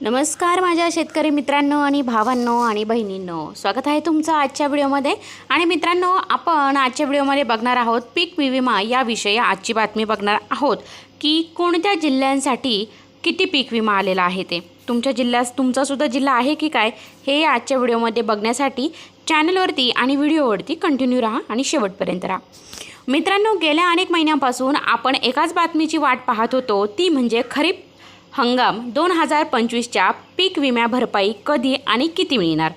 नमस्कार माझ्या शेतकरी मित्रांनो आणि भावांनो आणि बहिणींनो, स्वागत आहे तुमचं आजच्या व्हिडिओमध्ये। आणि मित्रांनो, आपण आजच्या व्हिडिओमध्ये बघणार आहोत पीक विमा याविषयी आजची बातमी बघणार आहोत की कोणत्या जिल्ह्यांसाठी किती पीक विमा आलेला आहे ते। तुमच्या जिल्ह्यात तुमचा सुद्धा जिल्हा आहे की काय हे आजच्या व्हिडिओमध्ये बघण्यासाठी चॅनलवरती आणि व्हिडिओवरती कंटिन्यू राहा आणि शेवटपर्यंत राहा। मित्रांनो, गेल्या अनेक महिन्यांपासून आपण एकाच बातमीची वाट पाहत होतो, ती म्हणजे खरीप हंगाम 2025च्या पीक विमा भरपाई कधी आणि किती मिळणार।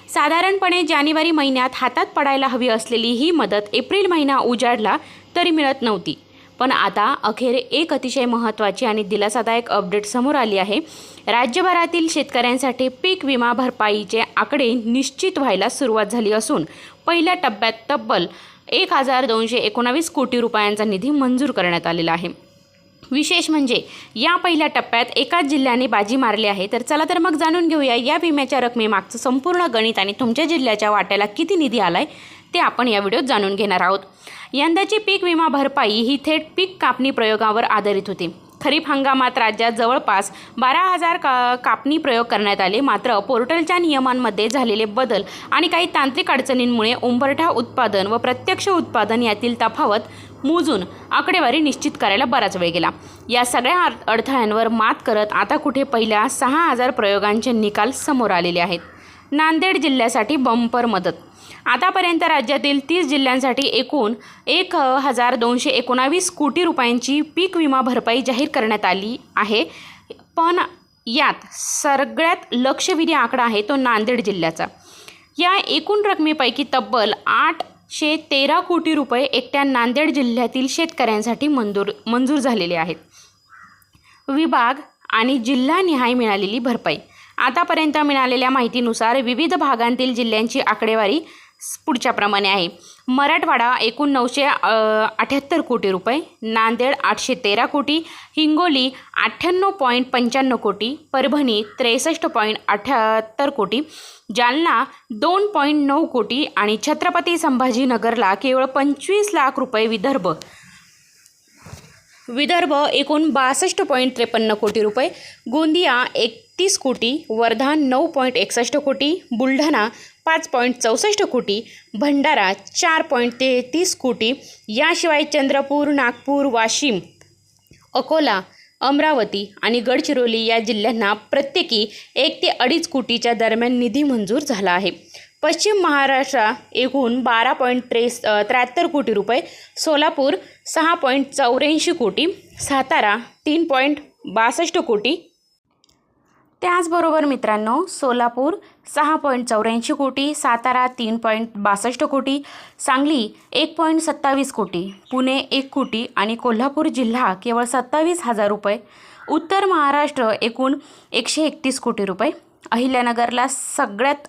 साधारणपणे जानेवारी महिन्यात हातात पडायला हवी असलेली ही मदत एप्रिल महिना उजाडला तरी मिळत नव्हती। पण आता अखेर एक अतिशय महत्त्वाची आणि दिलासादायक अपडेट समोर आली आहे। राज्यभरातील शेतकऱ्यांसाठी पीक विमा भरपाईचे आकडे निश्चित व्हायला सुरुवात झाली असून पहिल्या टप्प्यात तब्बल 1219 कोटी रुपयांचा निधी मंजूर करण्यात आलेला आहे। विशेष म्हणजे या पहिल्या टप्प्यात एकाच जिल्ह्याने बाजी मारली आहे। तर चला तर मग जाणून घेऊया या विम्याच्या रकमेमागचं संपूर्ण गणित आणि तुमच्या जिल्ह्याच्या वाट्याला किती निधी आलाय ते आपण या व्हिडिओत जाणून घेणार आहोत। यंदाची पीक विमा भरपाई ही थेट पीक कापणी प्रयोगावर आधारित होती। खरीप हंगामात राज्यात जवळपास 12,000 कापणी प्रयोग करण्यात आले। मात्र पोर्टलच्या नियमांमध्ये झालेले बदल आणि काही तांत्रिक अडचणींमुळे उंबरठा उत्पादन व प्रत्यक्ष उत्पादन यातील तफावत मोजून आकडेवारी निश्चित करायला बराच वेळ गेला। या सगळ्या अडथळ्यांवर मात करत आता कुठे पहिल्या 6,000 प्रयोगांचे निकाल समोर आलेले आहेत। नांदेड जिल्ह्यासाठी बंपर मदत। आतापर्यंत राज्यातील 30 जिल्ह्यांसाठी एकूण 1219 कोटी रुपयांची पीक विमा भरपाई जाहीर करण्यात आली आहे। पण यात सगळ्यात लक्षवेधी आकडा आहे तो नांदेड जिल्ह्याचा। या एकूण रकमेपैकी तब्बल 813 कोटी रुपये एकट्या नांदेड जिल्ह्यातील शेतकऱ्यांसाठी मंजूर झालेले आहेत। विभाग आणि जिल्हानिहाय मिळालेली भरपाई। आतापर्यंत मिळालेल्या माहितीनुसार विविध भागांतील जिल्ह्यांची आकडेवारी पुढच्या प्रमाणे आहे। मराठवाडा एकूण 978 कोटी रुपये, नांदेड 813 कोटी, हिंगोली 98.95 कोटी, परभणी 63.78 कोटी, जालना 2.9 कोटी आणि छत्रपती संभाजीनगरला केवळ 25 लाख रुपये, विदर्भ एकूण 62.53 कोटी रुपये, गोंदिया 31 कोटी, वर्धा 9.61 कोटी, बुलढाणा 5.64 कोटी, भंडारा 4.33 कोटी। याशिवाय चंद्रपूर, नागपूर, वाशिम, अकोला, अमरावती आणि गडचिरोली या जिल्ह्यांना प्रत्येकी 1 ते 2.5 कोटीच्या दरम्यान निधी मंजूर झाला आहे। पश्चिम महाराष्ट्र एकूण 12.73 कोटी रुपये, सोलापूर 6.84 कोटी, सातारा 3.62 कोटी। त्याचबरोबर मित्रांनो, सोलापूर 6.84 कोटी, सातारा 3.62 कोटी, सांगली 1.27 कोटी, पुणे 1 कोटी आणि कोल्हापूर जिल्हा केवळ 27,000 रुपये। उत्तर महाराष्ट्र एकूण 131 कोटी रुपये, अहिल्यानगरला सगळ्यात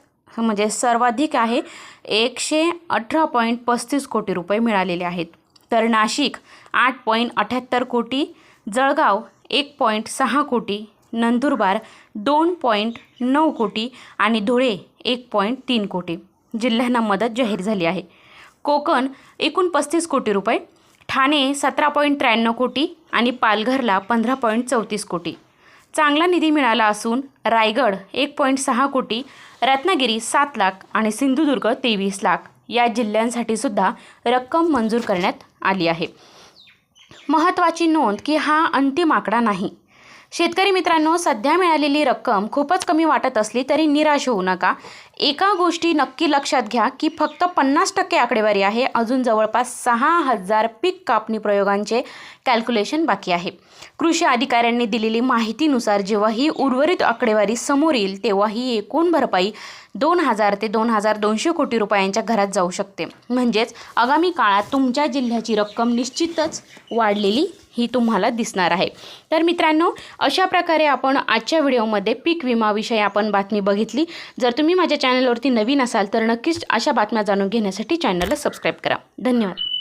सर्वाधिक आहे 118.35 कोटी रुपये मिळालेले आहेत। तर नाशिक 8.78 कोटी, जळगाव 1.6 कोटी, नंदुरबार 2.9 कोटी आणि धुळे 1.3 कोटी जिल्ह्यांना मदत जाहीर झाली आहे। कोकण एकूण 35 कोटी रुपये, ठाणे 17.93 कोटी आणि पालघरला 15.34 कोटी चांगला निधी मिळाला असून रायगड 1.6 कोटी, रत्नागिरी 7 लाख आणि सिंधुदुर्ग 23 लाख या जिल्ह्यांसाठी सुद्धा रक्कम मंजूर करण्यात आली आहे। महत्त्वाची नोंद की हा अंतिम आकडा नाही। शेतकरी मित्रांनो, सध्या मिळालेली रक्कम खूपच कमी वाटत असली तरी निराश होऊ नका। एका गोष्टी नक्की लक्षात घ्या की फक्त 50% आकडेवारी आहे। अजून जवळपास 6,000 पीक कापणी प्रयोगांचे कॅल्क्युलेशन बाकी आहे। कृषी अधिकाऱ्यांनी दिलेली माहितीनुसार जेव्हा ही उर्वरित आकडेवारी समोर येईल तेव्हा ही एकूण भरपाई 2,000 ते 2,200 कोटी रुपयांच्या घरात जाऊ शकते। म्हणजेच आगामी काळात तुमच्या जिल्ह्याची रक्कम निश्चितच वाढलेली ही तुम्हाला दिसणार आहे। तर मित्रांनो, अशा प्रकारे आपण आजच्या व्हिडिओमध्ये पीक विमाविषयी आपण बातमी बघितली। जर तुम्ही माझ्या चॅनलवरती नवीन असाल तर नक्कीच अशा बातम्या जाणून घेण्यासाठी चॅनलला सबस्क्राईब करा। धन्यवाद।